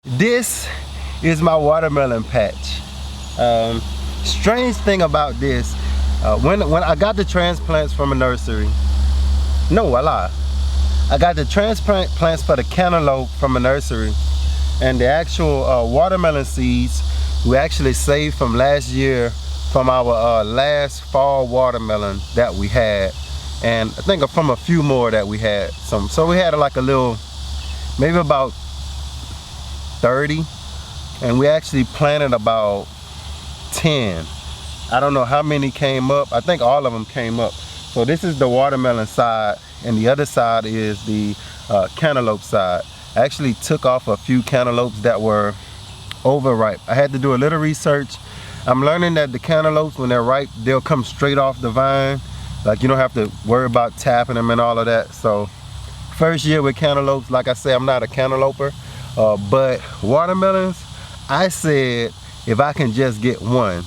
This is my watermelon patch. Strange thing about this, when I got the transplants from a nursery, no, I lied. I got the transplant plants for the cantaloupe from a nursery, and the actual watermelon seeds we actually saved from last year from our last fall watermelon that we had, and I think from a few more that we had. So we had like a little, maybe about 30, and we actually planted about 10. I don't know how many came up. I think all of them came up. So this is the watermelon side, and the other side is the cantaloupe side. I actually took off a few cantaloupes that were overripe. I had to do a little research. I'm learning that the cantaloupes, when they're ripe, they'll come straight off the vine. Like, you don't have to worry about tapping them and all of that. So first year with cantaloupes, like I said, I'm not a cantalouper, but watermelons, I said if I can just get one.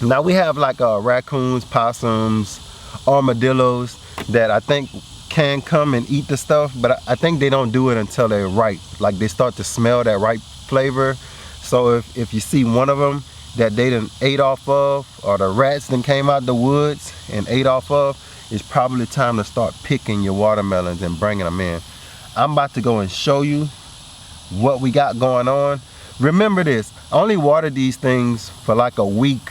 Now we have like raccoons, possums, armadillos that I think can come and eat the stuff, but I think they don't do it until they're ripe. Like, they start to smell that ripe flavor. So if you see one of them that they done ate off of, or the rats then came out the woods and ate off of, it's probably time to start picking your watermelons and bringing them in. I'm about to go and show you what we got going on. Remember this, I only watered these things for like a week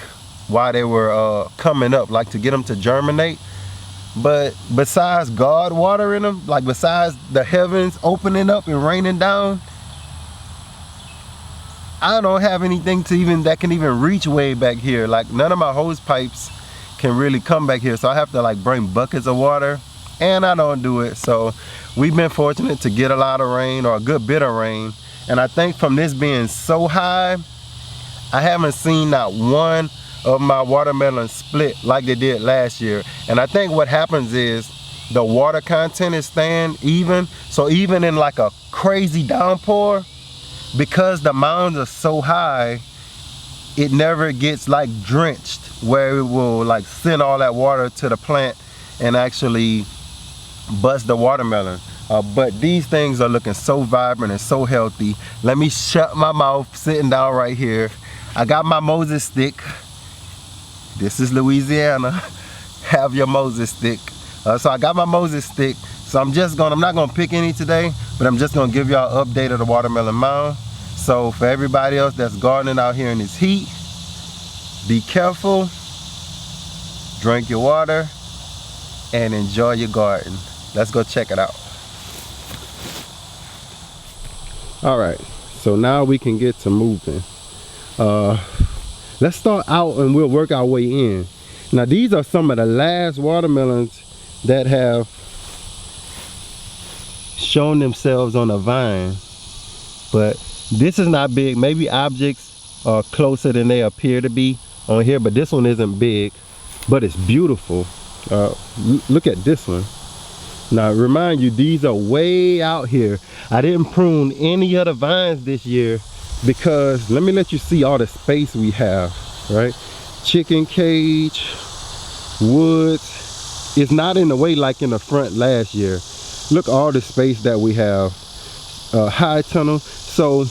while they were coming up, like to get them to germinate. But besides God watering them, like besides the heavens opening up and raining down, I don't have anything that can even reach way back here. Like, none of my hose pipes can really come back here, so I have to like bring buckets of water, and I don't do it. So we've been fortunate to get a lot of rain, or a good bit of rain, and I think from this being so high, I haven't seen not one of my watermelons split like they did last year. And I think what happens is the water content is staying even, so even in like a crazy downpour, because the mounds are so high, it never gets like drenched, where it will like send all that water to the plant and actually bust the watermelon. But these things are looking so vibrant and so healthy. Let me shut my mouth sitting down right here. I got my Moses stick. This is Louisiana. Have your Moses stick. So I got my Moses stick. So I'm not gonna pick any today, but I'm just gonna give y'all an update of the watermelon mound. So for everybody else that's gardening out here in this heat, be careful, drink your water, and enjoy your garden. Let's go check it out. All right, so now we can get to moving. Let's start out and we'll work our way in. Now these are some of the last watermelons that have shown themselves on the vine, but this is not big. Maybe objects are closer than they appear to be on here, but this one isn't big, but it's beautiful. Look at this one. Now remind you, these are way out here. I didn't prune any other vines this year because, let me let you see all the space we have, right? Chicken cage, woods. It's not in the way like in the front last year. Look all the space that we have. High tunnel. So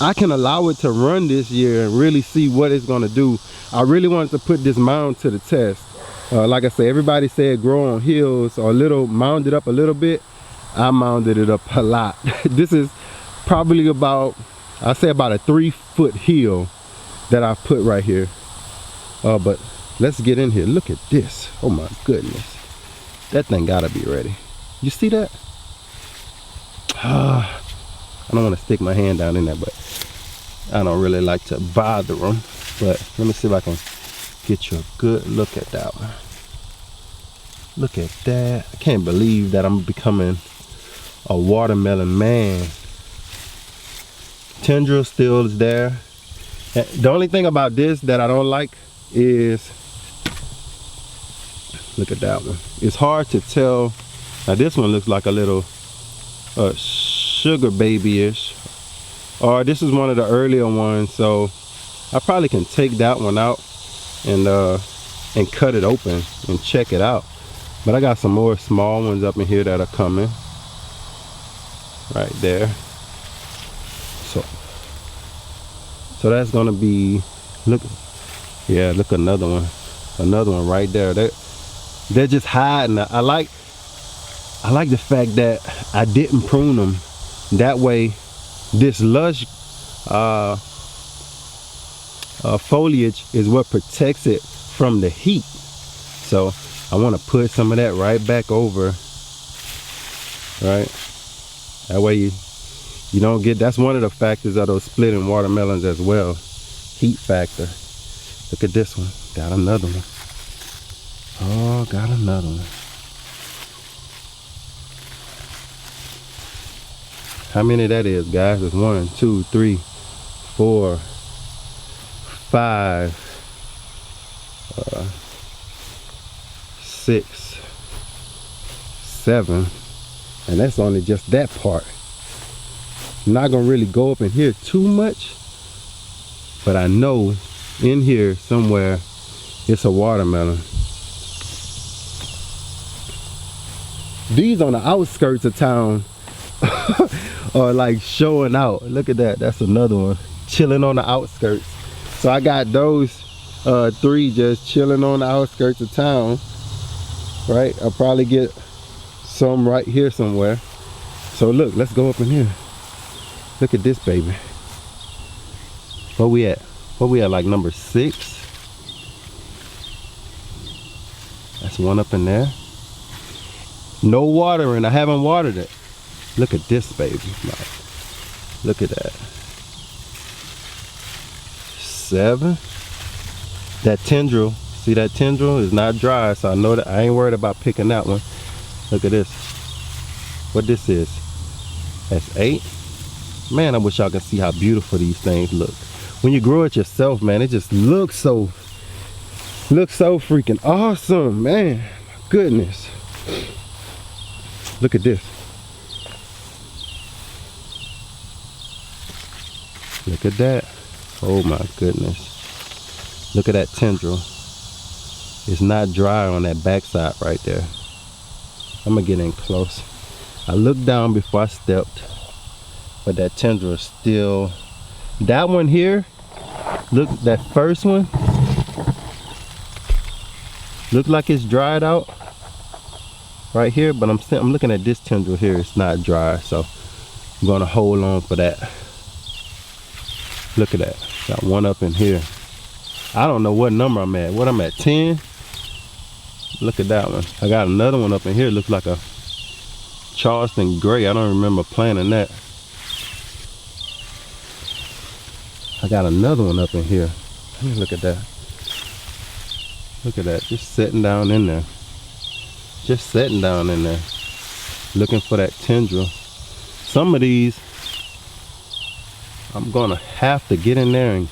I can allow it to run this year and really see what it's gonna do. I really wanted to put this mound to the test. Like I said, everybody said grow on hills, or mound it up a little bit. I mounded it up a lot. This is probably about, I say about a 3-foot hill that I put right here. But let's get in here. Look at this. Oh my goodness. That thing gotta be ready. You see that? I don't want to stick my hand down in there, but I don't really like to bother them. But let me see if I can get you a good look at that one. Look at that. I can't believe that I'm becoming a watermelon man. Tendril still is there. The only thing about this that I don't like is, look at that one. It's hard to tell. Now this one looks like a little sugar baby-ish, or this is one of the earlier ones, so I probably can take that one out and cut it open and check it out. But I got some more small ones up in here that are coming right there. So that's gonna be, look, yeah, look, another one right there. They're just hiding. I like the fact that I didn't prune them. That way, this lush foliage is what protects it from the heat. So I want to put some of that right back over, right? That way you don't get, that's one of the factors of those splitting watermelons as well, heat factor. Look at this one, got another one. Oh, got another one. How many that is, guys? It's 1, 2, 3, 4, 5, 6, 7, and that's only just that part. I'm not gonna really go up in here too much, but I know in here somewhere it's a watermelon. These on the outskirts of town are like showing out. Look at that, that's another one chilling on the outskirts. So I got those 3 just chilling on the outskirts of town, right? I'll probably get some right here somewhere. So look, let's go up in here. Look at this baby. Where we at? Like number 6? That's one up in there. No watering, I haven't watered it. Look at this baby. Look at that. 7. That tendril, see that tendril is not dry, so I know that I ain't worried about picking that one. Look at this. What this is? That's 8. Man, I wish y'all could see how beautiful these things look. When you grow it yourself, man, it just looks so freaking awesome, man. My goodness. Look at this. Look at that. Oh my goodness. Look at that tendril. It's not dry on that backside right there. I'm gonna get in close. I looked down before I stepped, but that tendril is still, that one here, look, that first one, look like it's dried out right here, but I'm looking at this tendril here, it's not dry, so I'm gonna hold on for that. Look at that, got one up in here. I don't know what number I'm at. What I'm at, 10? Look at that one. I got another one up in here, looks like a Charleston Gray. I don't remember planting that. I got another one up in here. Let me look at that. Look at that, just sitting down in there. Just sitting down in there. Looking for that tendril. Some of these, I'm gonna have to get in there and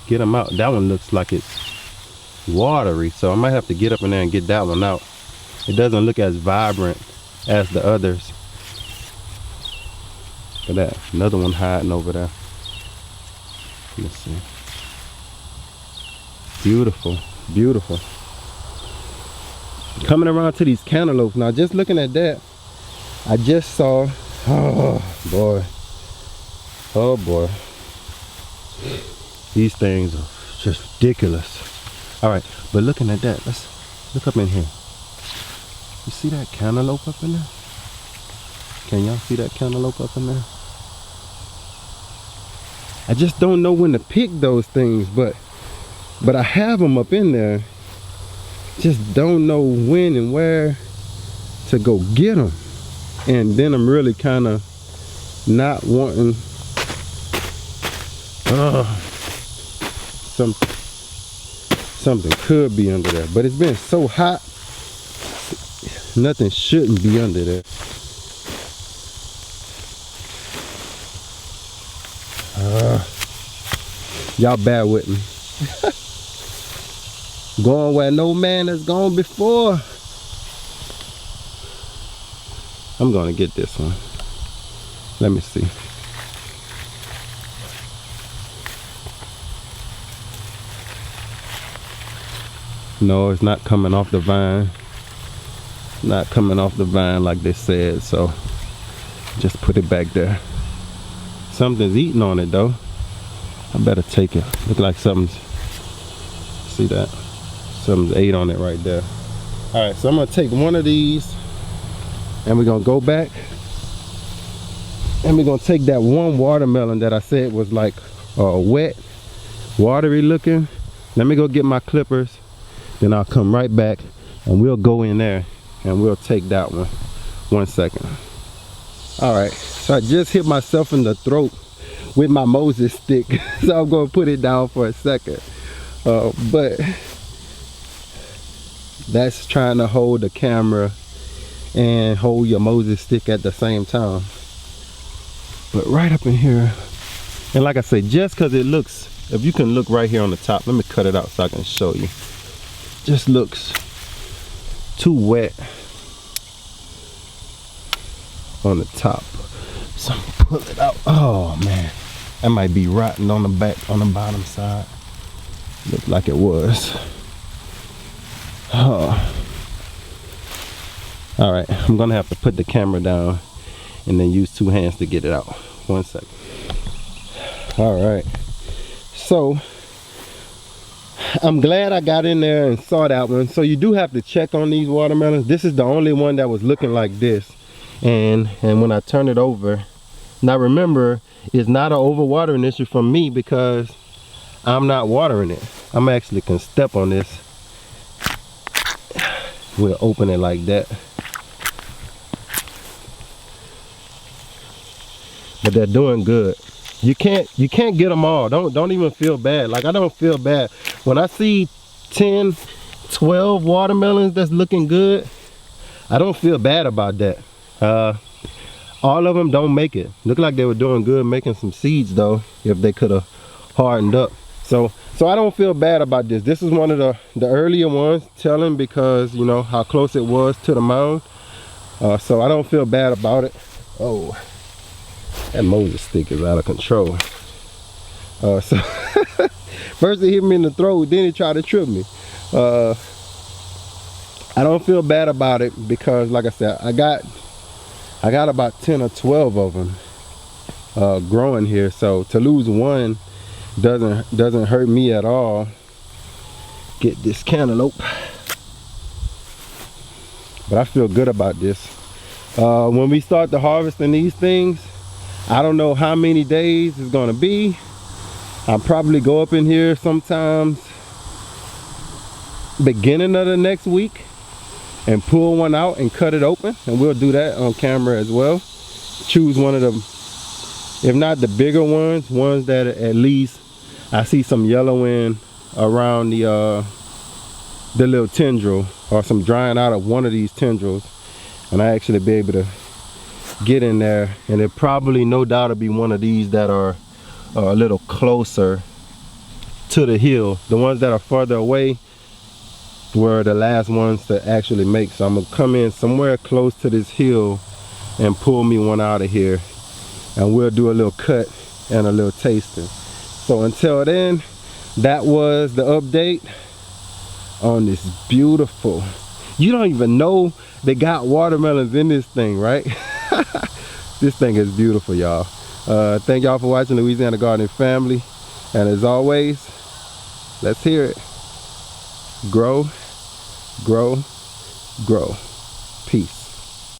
get them out. That one looks like it's watery, so I might have to get up in there and get that one out. It doesn't look as vibrant as the others. Look at that, another one hiding over there. Let's see. Beautiful, beautiful. Coming around to these cantaloupes now, just looking at that, I just saw, oh boy, oh boy, these things are just ridiculous. All right, but looking at that, let's look up in here. You see that cantaloupe up in there? Can y'all see that cantaloupe up in there? I just don't know when to pick those things, but I have them up in there. Just don't know when and where to go get them. And then I'm really kind of not wanting something could be under there, but it's been so hot, nothing shouldn't be under there. Y'all bear with me. Going where no man has gone before. I'm gonna get this one. Let me see. No, it's not coming off the vine. Not coming off the vine like they said, so just put it back there. Something's eating on it though. I better take it. Look like something's, see that? Something's ate on it right there. All right, so I'm gonna take one of these and we're gonna go back and we're gonna take that one watermelon that I said was like wet, watery looking. Let me go get my clippers, then I'll come right back and we'll go in there and we'll take that one. 1 second. All right, so I just hit myself in the throat with my Moses stick. So I'm gonna put it down for a second. But that's trying to hold the camera and hold your Moses stick at the same time. But right up in here, and like I say, just because it looks, if you can look right here on the top, let me cut it out so I can show you. Just looks too wet on the top. So I'm gonna pull it out. Oh man, that might be rotten on the back, on the bottom side. Looked like it was. Oh. All right, I'm gonna have to put the camera down and then use 2 hands to get it out. 1 second. All right, so I'm glad I got in there and saw that one. So you do have to check on these watermelons. This is the only one that was looking like this, and when I turn it over, now remember, it's not an overwatering issue from me because I'm not watering it. I'm actually can step on this. We'll open it like that. But they're doing good. You can't get them all. Don't even feel bad. Like, I don't feel bad when I see 10, 12 watermelons that's looking good. I don't feel bad about that. All of them don't make it. Look like they were doing good making some seeds though, if they could have hardened up. So I don't feel bad about this. This is one of the earlier ones, telling because you know how close it was to the mound. So I don't feel bad about it. Oh, that Moses stick is out of control. So first it hit me in the throat, then it tried to trip me. I don't feel bad about it because, like I said, I got about 10 or 12 of them growing here. So to lose one doesn't hurt me at all. Get this cantaloupe. But I feel good about this. When we start the harvesting these things, I don't know how many days it's gonna be. I'll probably go up in here sometimes beginning of the next week and pull one out and cut it open, and we'll do that on camera as well. Choose one of them, if not the bigger ones that at least I see some yellowing around the little tendril, or some drying out of one of these tendrils, and I actually be able to get in there. And it probably, no doubt, will be one of these that are a little closer to the hill. The ones that are farther away were the last ones to actually make. So I'm gonna come in somewhere close to this hill and pull me one out of here, and we'll do a little cut and a little tasting. So until then, that was the update on this beautiful, you don't even know they got watermelons in this thing, right? This thing is beautiful, y'all. Thank y'all for watching Louisiana Gardening Family, and as always, let's hear it. Grow, grow, grow. Peace.